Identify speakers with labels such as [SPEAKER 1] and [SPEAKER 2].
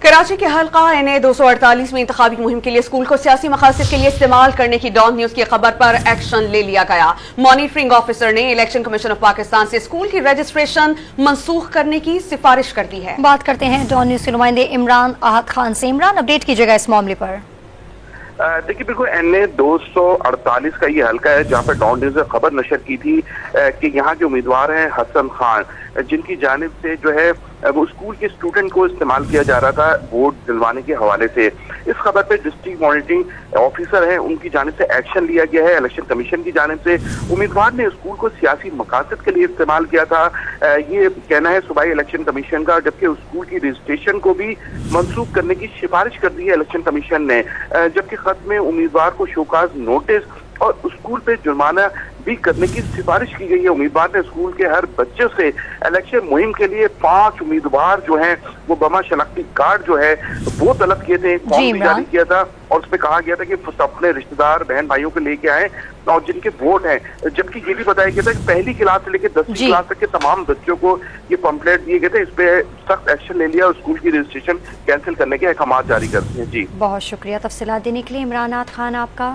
[SPEAKER 1] कराची के हल्का NA 248 में इंतखाबी मुहिम के लिए स्कूल को सियासी मकासद के लिए इस्तेमाल करने की डॉन न्यूज की खबर पर एक्शन ले लिया गया। मॉनिटरिंग ऑफिसर ने इलेक्शन कमीशन ऑफ पाकिस्तान से स्कूल की रजिस्ट्रेशन मनसूख करने की सिफारिश कर दी है।
[SPEAKER 2] बात करते हैं डॉन न्यूज के नुमाइंदे इमरान आहद खान से। इमरान, अपडेट कीजिएगा इस मामले पर।
[SPEAKER 3] देखिए, बिल्कुल NA 248 का ये हल्का है जहाँ पर डॉन न्यूज ने खबर नशर की थी कि यहाँ के उम्मीदवार हैं हसन खान, जिनकी जानिब से जो है वो स्कूल के स्टूडेंट को इस्तेमाल किया जा रहा था वोट दिलवाने के हवाले से। इस खबर पे डिस्ट्रिक्ट मॉनिटरिंग ऑफिसर हैं, उनकी जानिब से एक्शन लिया गया है। इलेक्शन कमीशन की जानिब से उम्मीदवार ने स्कूल को सियासी मकासद के लिए इस्तेमाल किया था, ये कहना है सूबाई इलेक्शन कमीशन का, जबकि उस स्कूल की रजिस्ट्रेशन को भी मनसूख करने की सिफारिश कर दी है इलेक्शन कमीशन ने। जबकि खत में उम्मीदवार को शोकाज नोटिस और स्कूल पे जुर्माना भी करने की सिफारिश की गई है। उम्मीदवार ने स्कूल के हर बच्चे से इलेक्शन मुहिम के लिए 5 उम्मीदवार जो हैं वो बमा शनाख्ती कार्ड जो है वो तलब किए थे, फॉर्म भी जारी किया था और उसमें कहा गया था कि अपने रिश्तेदार बहन भाइयों को लेके आए और जिनके वोट हैं। जबकि ये भी बताया गया था कि पहली क्लास से लेकर 10वीं क्लास तक के तमाम बच्चों को ये पम्पलेट दिए गए थे। इस पे सख्त एक्शन ले लिया और स्कूल की रजिस्ट्रेशन कैंसिल करने के अहकाम जारी कर दिए। जी,
[SPEAKER 2] बहुत शुक्रिया तफसीलात देने के लिए इमरान आहद खान आपका।